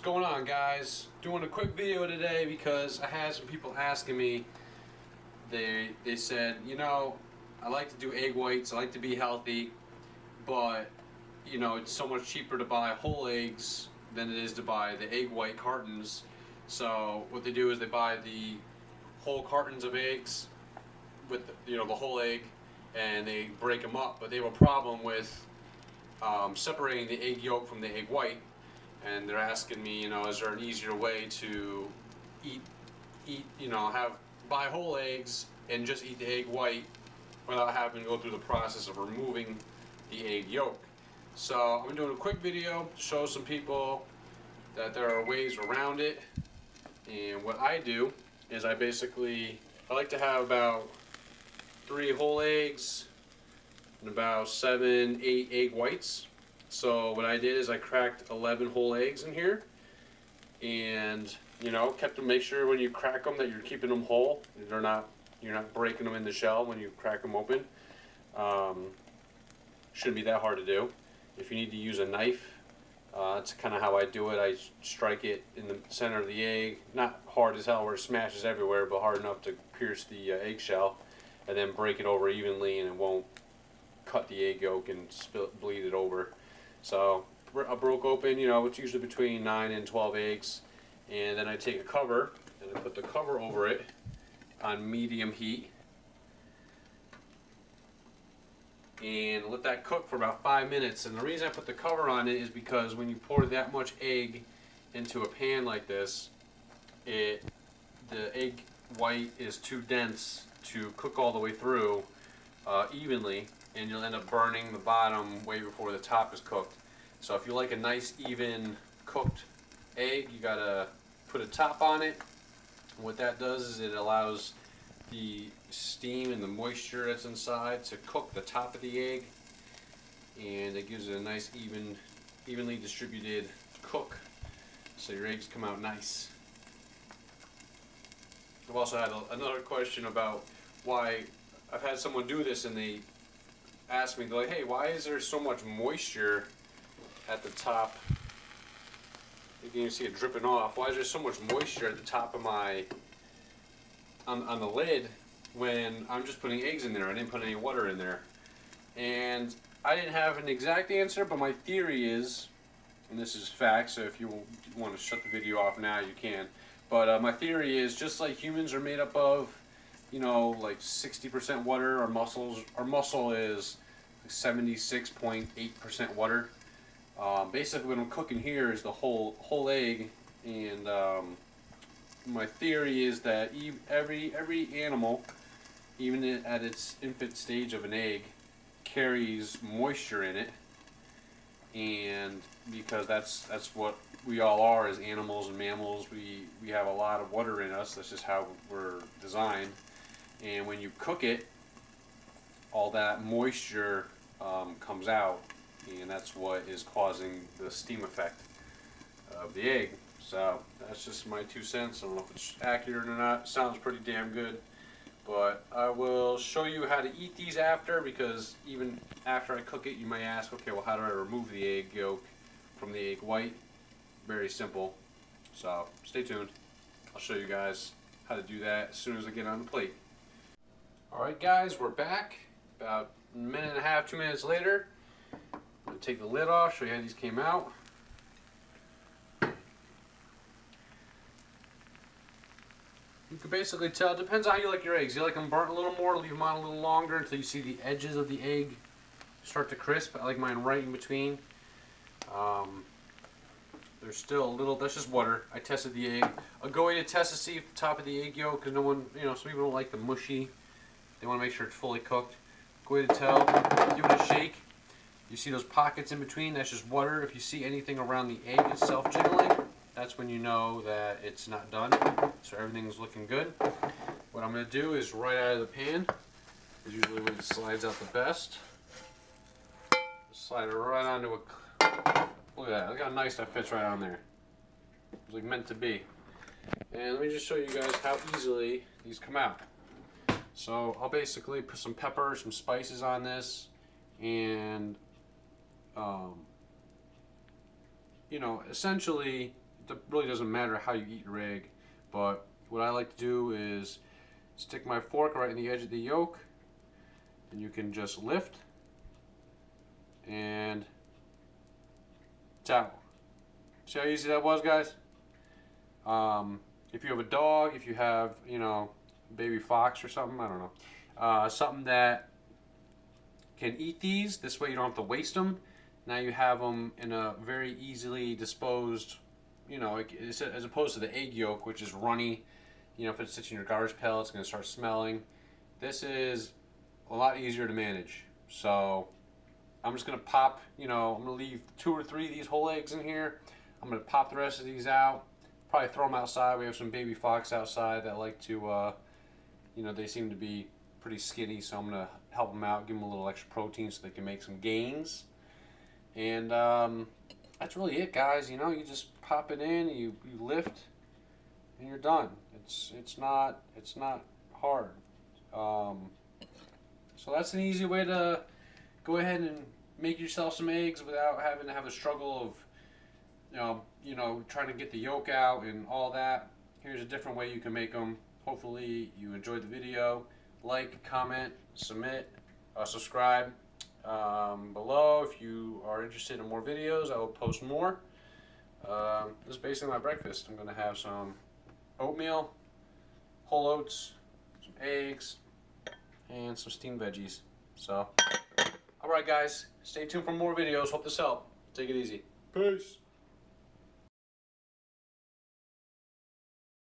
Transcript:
going on, guys? Doing a quick video today because I had some people asking me. They said, you know, I like to do egg whites, I like to be healthy, but you know, it's so much cheaper to buy whole eggs than it is to buy the egg white cartons. So what they do is they buy the whole cartons of eggs with the whole egg, and they break them up. But they have a problem with separating the egg yolk from the egg white, and they're asking me, is there an easier way to eat, buy whole eggs and just eat the egg white without having to go through the process of removing the egg yolk. So I'm doing a quick video to show some people that there are ways around it. And what I do is I like to have about 3 whole eggs and about 7, 8 egg whites. So what I did is I cracked 11 whole eggs in here, and kept them. Make sure when you crack them that you're keeping them whole. You're not breaking them in the shell when you crack them open. Shouldn't be that hard to do. If you need to use a knife, that's kind of how I do it. I strike it in the center of the egg, not hard as hell where it smashes everywhere, but hard enough to pierce the eggshell, and then break it over evenly, and it won't cut the egg yolk and bleed it over. So I broke open, it's usually between 9 and 12 eggs, and then I take a cover and I put the cover over it on medium heat and let that cook for about 5 minutes. And the reason I put the cover on it is because when you pour that much egg into a pan like this, the egg white is too dense to cook all the way through evenly, and you'll end up burning the bottom way before the top is cooked. So if you like a nice even cooked egg, you gotta put a top on it. And what that does is it allows the steam and the moisture that's inside to cook the top of the egg, and it gives it a nice evenly distributed cook, so your eggs come out nice. I've also had another question about why I've had someone do this, and they asked me, they're like, hey, why is there so much moisture at the top? You can even see it dripping off. Why is there so much moisture at the top of my on the lid when I'm just putting eggs in there? I didn't put any water in there. And I didn't have an exact answer, but my theory is, and this is fact, so if you want to shut the video off now, you can. But my theory is, just like humans are made up of, like 60% water, our muscle is 76.8% water. Basically what I'm cooking here is the whole egg, and my theory is that every animal, even at its infant stage of an egg, carries moisture in it, and because that's what we all are as animals and mammals. We have a lot of water in us. That's just how we're designed. And when you cook it, all that moisture comes out, and that's what is causing the steam effect of the egg. So that's just my 2 cents. I don't know if it's accurate or not. It sounds pretty damn good. But I will show you how to eat these after, because even after I cook it, you may ask, okay, well, how do I remove the egg yolk from the egg white? Very simple. So stay tuned. I'll show you guys how to do that as soon as I get on the plate. Alright guys, we're back. About a minute and a half, 2 minutes later. I'm going to take the lid off, show you how these came out. You can basically tell, it depends on how you like your eggs. You like them burnt a little more, leave them on a little longer until you see the edges of the egg start to crisp. I like mine right in between. There's still a little, that's just water. I tested the egg. A good way to test to see if the top of the egg yolk, because some people don't like the mushy. They want to make sure it's fully cooked. Good way to tell, give it a shake. You see those pockets in between, that's just water. If you see anything around the egg itself jiggling, that's when you know that it's not done. So everything's looking good. What I'm going to do is right out of the pan, is usually when it slides out the best. Slide it right onto a, look at that, look how nice that fits right on there. It's like meant to be. And let me just show you guys how easily these come out. So I'll basically put some pepper, some spices on this, and you know, essentially it really doesn't matter how you eat your egg, but what I like to do is stick my fork right in the edge of the yolk, and you can just lift, and it's out. See how easy that was, guys? If you have a dog, if you have, you know, a baby fox or something, I don't know, something that can eat these, this way you don't have to waste them. Now you have them in a very easily disposed, you know, as opposed to the egg yolk, which is runny. You know, if it sits in your garbage pail, it's going to start smelling. This is a lot easier to manage. So I'm just going to pop, you know, I'm going to leave 2 or 3 of these whole eggs in here. I'm going to pop the rest of these out. Probably throw them outside. We have some baby fox outside that like to, you know, they seem to be pretty skinny, so I'm going to help them out, give them a little extra protein so they can make some gains. And that's really it, guys. You know, you just pop it in, you lift, and you're done. It's not hard. So that's an easy way to go ahead and make yourself some eggs without having to have a struggle of, you know, trying to get the yolk out and all that. Here's a different way you can make them. Hopefully you enjoyed the video. Like, comment, submit, subscribe below if you are interested in more videos. I will post more. This is basically my breakfast. I'm going to have some oatmeal, whole oats, some eggs, and some steamed veggies. So, alright guys, stay tuned for more videos. Hope this helped. Take it easy. Peace.